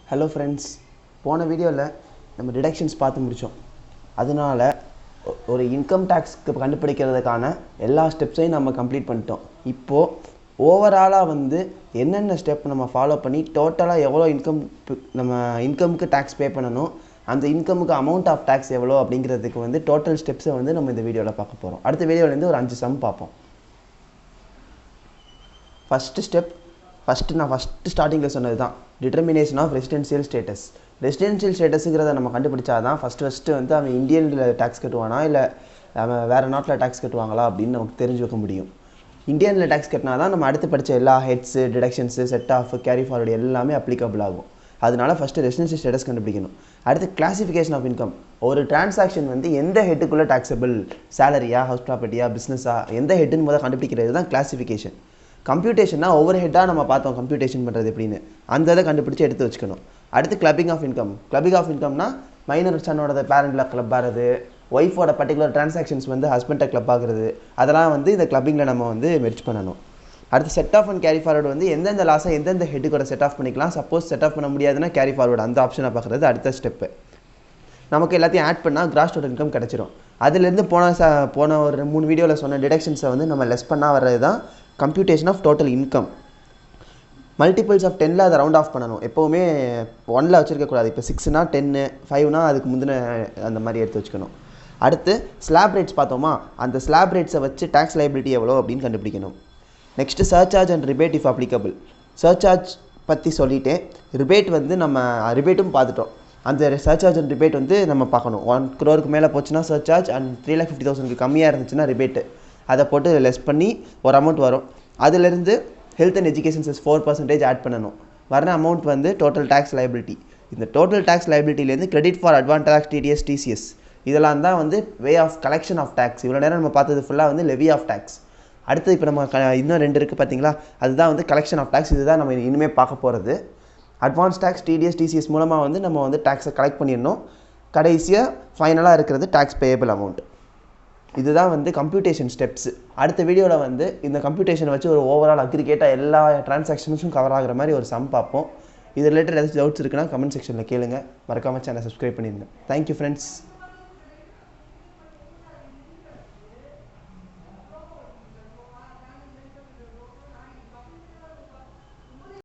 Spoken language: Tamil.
Hello friends, போன வீடியோவில் நம்ம டிடக்ஷன்ஸ் பார்த்து முடித்தோம். அதனால ஒரு இன்கம் டேக்ஸ்க்கு கண்டுபிடிக்கிறதுக்கான எல்லா ஸ்டெப்ஸையும் நம்ம கம்ப்ளீட் பண்ணிட்டோம். இப்போது ஓவராலாக வந்து என்னென்ன ஸ்டெப் நம்ம ஃபாலோ பண்ணி டோட்டலாக எவ்வளோ நம்ம இன்கமுக்கு டேக்ஸ் பே பண்ணணும், அந்த இன்கமுக்கு அமௌண்ட் ஆஃப் டேக்ஸ் எவ்வளோ அப்படிங்கிறதுக்கு வந்து டோட்டல் ஸ்டெப்ஸை வந்து நம்ம இந்த வீடியோவில் பார்க்க போகிறோம். அடுத்த வீடியோவிலேருந்து ஒரு 5 சம் பார்ப்போம். ஃபஸ்ட்டு ஸ்டார்டிங்கில் சொன்னது தான் determination of residential status. Residential ஸ்டேட்டஸுங்கிறத நம்ம கண்டுபிடிச்சா தான் ஃபஸ்ட்டு வந்து அவன் இந்தியனில் டேக்ஸ் கட்டுவானா இல்லை அவன் வேறு நாட்டில் டேக்ஸ் கட்டுவாங்களா அப்படின்னு நமக்கு தெரிஞ்சு வைக்க முடியும். இந்தியனில் டேக்ஸ் கட்டினா தான் நம்ம அடுத்து படித்த எல்லா heads, deductions, set off, carry forward எல்லாமே அப்ளிகபிள் ஆகும். அதனால ஃபஸ்ட்டு ரெசிடென்ஷியல் ஸ்டேட்டஸ் கண்டுபிடிக்கணும். அடுத்து கிளாசிஃபிகேஷன் ஆஃப் இன்கம். ஒரு டிரான்சாக்ஷன் வந்து எந்த ஹெட்டுக்குள்ளே டேக்ஸபிள், சேலரியா, ஹவுஸ் ப்ராப்பர்ட்டியா, பிஸ்னஸா, எந்த ஹெட்டுன்னு முதல் கண்டுபிடிக்கிறது தான் கிளாசிஃபிகேஷன். கம்ப்யூட்டேஷன்னா ஒவ்வொரு ஹெட்டாக நம்ம பார்த்தோம் கம்ப்யூட்டேஷன் பண்ணுறது எப்படின்னு, அந்த இதை கண்டுபிடிச்சி எடுத்து வச்சுக்கணும். அடுத்து clubbing of income. Clubbing of இன்கம்னா மைனர் சன்னோட பேரண்டில் கிளப் ஆகிறது, ஒய்ஃபோட பர்டிகுலர் டிரான்சாக்ஷன்ஸ் வந்து ஹஸ்பண்டை கிளப் ஆகுறது, அதெல்லாம் வந்து இந்த கிளப்பிங்கில் நம்ம வந்து மெர்ஜ் பண்ணணும். அடுத்து set off and carry forward வந்து எந்தெந்த லாஸை எந்தெந்த ஹெட்டுக்கூட செட் ஆஃப் பண்ணிக்கலாம். சப்போஸ் செட் ஆஃப் பண்ண முடியாதுன்னா கேரி ஃபார்வர்டு, அந்த ஆப்ஷனை பார்க்குறது அடுத்த ஸ்டெப்பு. நமக்கு எல்லாத்தையும் ஆட் பண்ணால் கிராஸ் டோட்டல் இன்கம் கிடச்சிரும். அதுலேருந்து போன ஒரு 3 வீடியோவில் சொன்ன டிடக்ஷன்ஸை வந்து நம்ம லெஸ் பண்ணால் வர்றது தான் computation of total income. Multiples of 10ல் அதை ரவுண்ட் ஆஃப் பண்ணணும். எப்போவுமே 1ல் வச்சுருக்கக்கூடாது. இப்போ 6னா 10, 5னா அதுக்கு முந்தின அந்த மாதிரி எடுத்து வச்சுக்கணும். அடுத்து ஸ்லாப் ரேட்ஸ் பார்த்தோமா, அந்த ஸ்லாப் ரேட்ஸை வச்சு டேக்ஸ் லைபிலிட்டி எவ்வளோ அப்படின்னு கண்டுபிடிக்கணும். Next surcharge and rebate if applicable. Surcharge பற்றி சொல்லிவிட்டு ரிபேட் வந்து நம்ம ரிபேட்டும் பார்த்துட்டோம். அந்த சர்சார்ஜ் அண்ட் ரிபேட் வந்து நம்ம பார்க்கணும். 1 crore மேலே போச்சுன்னா சர்சார்ஜ், அண்ட் 3,50,000 கம்மியாக இருந்துச்சுன்னா ரிபேட்டு. அதை போட்டு லெஸ் பண்ணி ஒரு அமௌண்ட் வரும். அதிலிருந்து health and education cess 4% add பண்ணணும். வர அமௌண்ட் வந்து டோட்டல் டேக்ஸ் லைபிலிட்டி. இந்த டோட்டல் டேக்ஸ் லைபிலிட்டிலேருந்து credit for advance tax, TDS, TCS இதெல்லாம் தான் வந்து way of collection of tax. இவ்வளோ நேரம் நம்ம பார்த்தது ஃபுல்லாக வந்து லெவி ஆஃப் டேக்ஸ். அடுத்து இப்போ நம்ம இன்னும் 2 இருக்குது பார்த்தீங்களா, அதுதான் வந்து கலெக்ஷன் ஆஃப் டேக்ஸ். இதுதான் நம்ம இனிமேல் பார்க்க போகிறது. அட்வான்ஸ் டேக்ஸ், டிடிஎஸ், டிசிஎஸ் மூலமாக வந்து நம்ம வந்து டேக்ஸை கலெக்ட் பண்ணிடணும். கடைசியாக ஃபைனலாக இருக்கிறது டேக்ஸ் பேயபிள் அமௌண்ட். இதுதான் வந்து கம்ப்யூட்டேஷன் ஸ்டெப்ஸு. அடுத்த வீடியோவில் வந்து இந்த கம்ப்யூட்டேஷனை வச்சு ஒரு ஓவரால் அக்ரிகேட்டாக எல்லா டிரான்சாக்ஷன்ஸும் கவர் ஆகிற மாதிரி ஒரு சம் பார்ப்போம். இது ரிலேட்டட் ஏதாச்சும் டவுட்ஸ் இருக்குன்னா கமெண்ட் செக்ஷனில் கேளுங்க. மறக்காமல் சேனலை சப்ஸ்கிரைப் பண்ணிடுங்க. Thank you friends.